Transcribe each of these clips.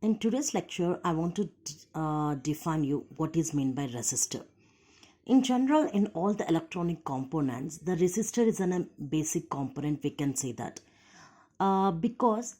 In today's lecture, I want to define you what is meant by resistor. In general, in all the electronic components, the resistor is a basic component, we can say that. Because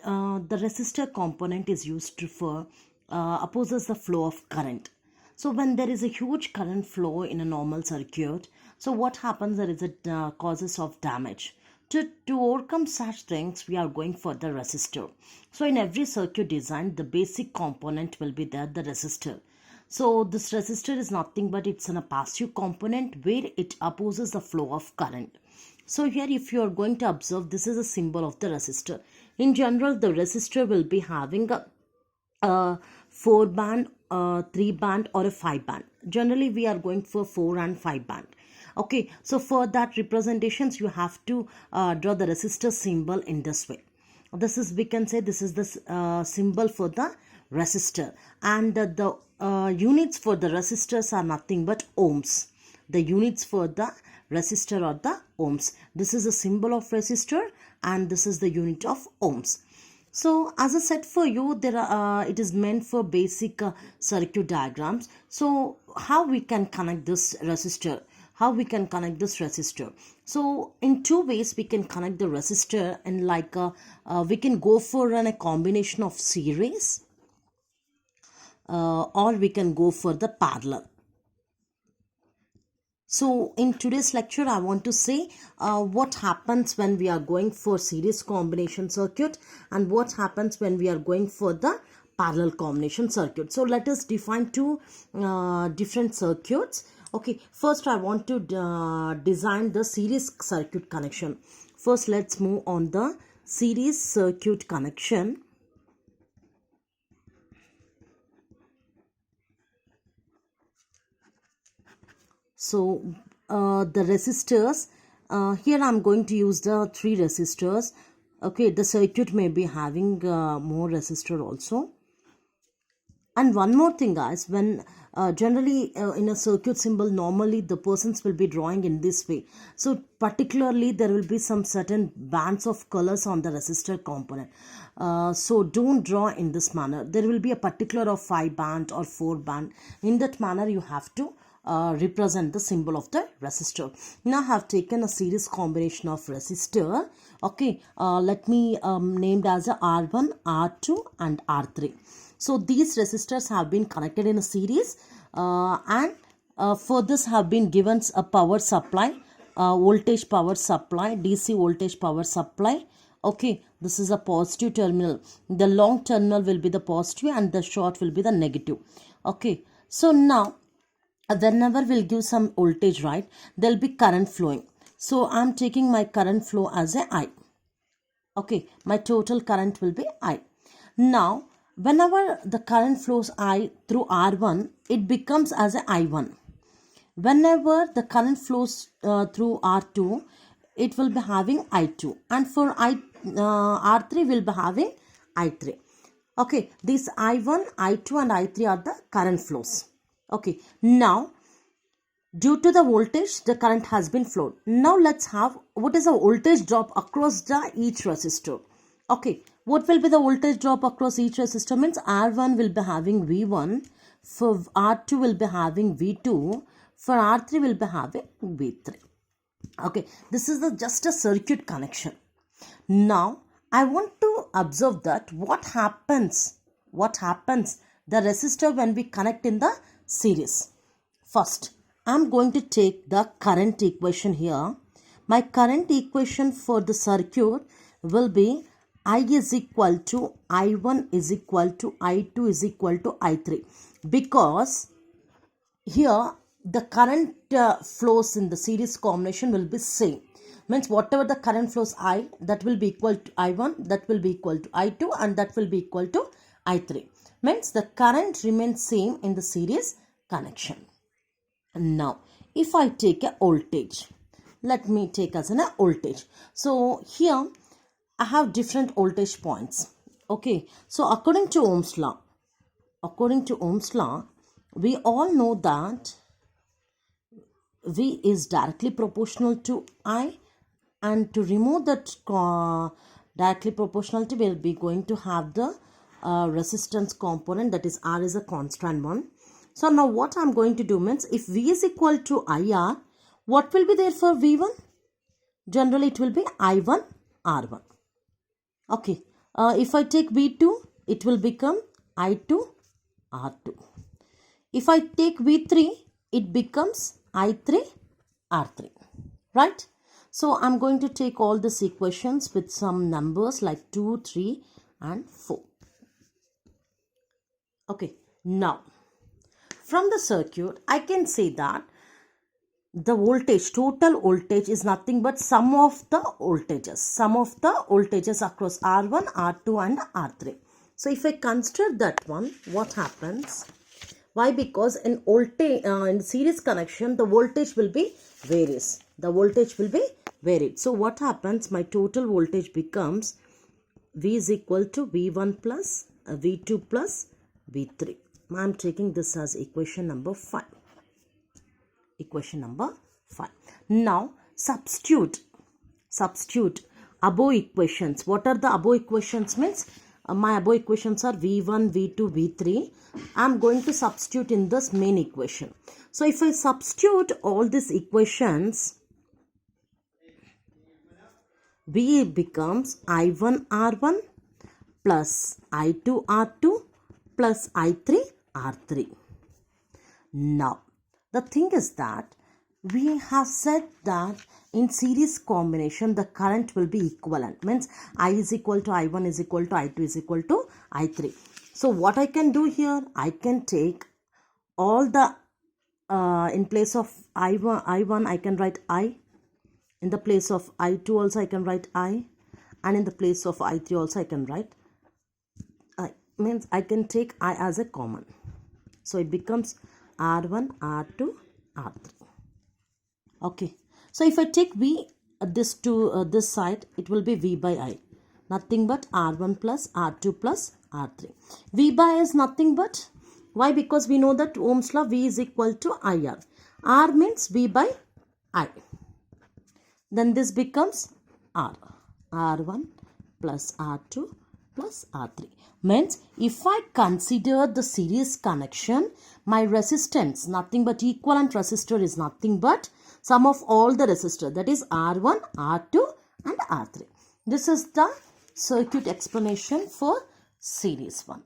the resistor component is used for opposes the flow of current. So when there is a huge current flow in a normal circuit, so what happens, there is a causes of damage. To overcome such things, we are going for the resistor. So in every circuit design, the basic component will be there, the resistor. So this resistor is nothing but it's a passive component where it opposes the flow of current. So here if you are going to observe, this is a symbol of the resistor. In general, the resistor will be having a 4 band, 3 band or a 5 band. Generally we are going for 4 and 5 band. Okay, so for that representations you have to draw the resistor symbol in this way. This is, we can say this is the symbol for the resistor, and the units for the resistors are nothing but ohms. The units for the resistor are the ohms. This is a symbol of resistor and this is the unit of ohms. So as I said for you, there are it is meant for basic circuit diagrams. So how we can connect this resistor? How we can connect this resistor? So in two ways we can connect the resistor, and like we can go for a combination of series or we can go for the parallel. So in today's lecture, I want to say what happens when we are going for series combination circuit and what happens when we are going for the parallel combination circuit. So let us define two different circuits. Okay, first I want to design the series circuit connection. First, let's move on the series circuit connection. So the resistors, here I'm going to use the 3 resistors. Okay, the circuit may be having more resistor also. And one more thing guys, when generally in a circuit symbol, normally the persons will be drawing in this way. So particularly there will be some certain bands of colors on the resistor component. So don't draw in this manner. There will be a particular of 5 band or 4 band. In that manner you have to represent the symbol of the resistor. Now I have taken a series combination of resistor. Okay, let me named as a R1, R2 and R3. So these resistors have been connected in a series and for this have been given a power supply, voltage power supply, DC voltage power supply. Okay, this is a positive terminal. The long terminal will be the positive and the short will be the negative. Okay, so now whenever we'll give some voltage, right, there'll be current flowing. So I'm taking my current flow as a I. Okay, my total current will be I. Now whenever the current flows I through R1, it becomes as a I1. Whenever the current flows through R2, it will be having I2, and for R3 will be having I3. Okay, these I1, I2 and I3 are the current flows. Okay, now due to the voltage, the current has been flowed. Now let's have what is the voltage drop across the each resistor. Okay, what will be the voltage drop across each resistor? Means R1 will be having V1, for R2 will be having V2, for R3 will be having V3. Okay, this is just a circuit connection. Now I want to observe that what happens the resistor when we connect in the series. First, I'm going to take the current equation here. My current equation for the circuit will be I is equal to I1 is equal to I2 is equal to I3, because here the current flows in the series combination will be same. Means whatever the current flows I, that will be equal to I1, that will be equal to I2 and that will be equal to I3. Means the current remains same in the series connection. Now if I take a voltage, let me take as a voltage. So here I have different voltage points. Okay, so according to Ohm's law, we all know that V is directly proportional to I, and to remove that directly proportionality, we'll be going to have the resistance component, that is R is a constant one. So now what I'm going to do means, if V is equal to IR, what will be there for V1? Generally it will be I1 R1. Okay, if I take V2, it will become I2 R2. If I take V3, it becomes I3 R3, right? So I'm going to take all these equations with some numbers like 2, 3 and 4. Okay, now from the circuit I can say that the voltage, total voltage, is nothing but sum of the voltages across R1, R2 and R3. So if I consider that one, what happens? Why? Because in voltage, in series connection, the voltage will be varies. The voltage will be varied. So what happens? My total voltage becomes V is equal to V1 plus V2 plus V3. I am taking this as equation number 5. Equation number 5. Now substitute above equations. What are the above equations means? My above equations are V1, V2, V3. I am going to substitute in this main equation. So if I substitute all these equations, V becomes I1 R1 plus I2 R2 plus I3 R3. Now the thing is that we have said that in series combination the current will be equivalent, means I is equal to I1 is equal to I2 is equal to I3. So what I can do here, I can take all the in place of I1 I can write I, in the place of I2 also I can write I, and in the place of I3 also I can write I, means I can take I as a common. So it becomes R1, R2, R3. Okay. So if I take V this to this side, it will be V by I. Nothing but R1 plus R2 plus R3. V by I is nothing but, why? Because we know that Ohm's law, V is equal to IR. R means V by I. Then this becomes R. R1 plus R2 plus R3. Means if I consider the series connection, my resistance, nothing but equivalent resistor, is nothing but sum of all the resistors, that is R1, R2 and R3. This is the circuit explanation for series one.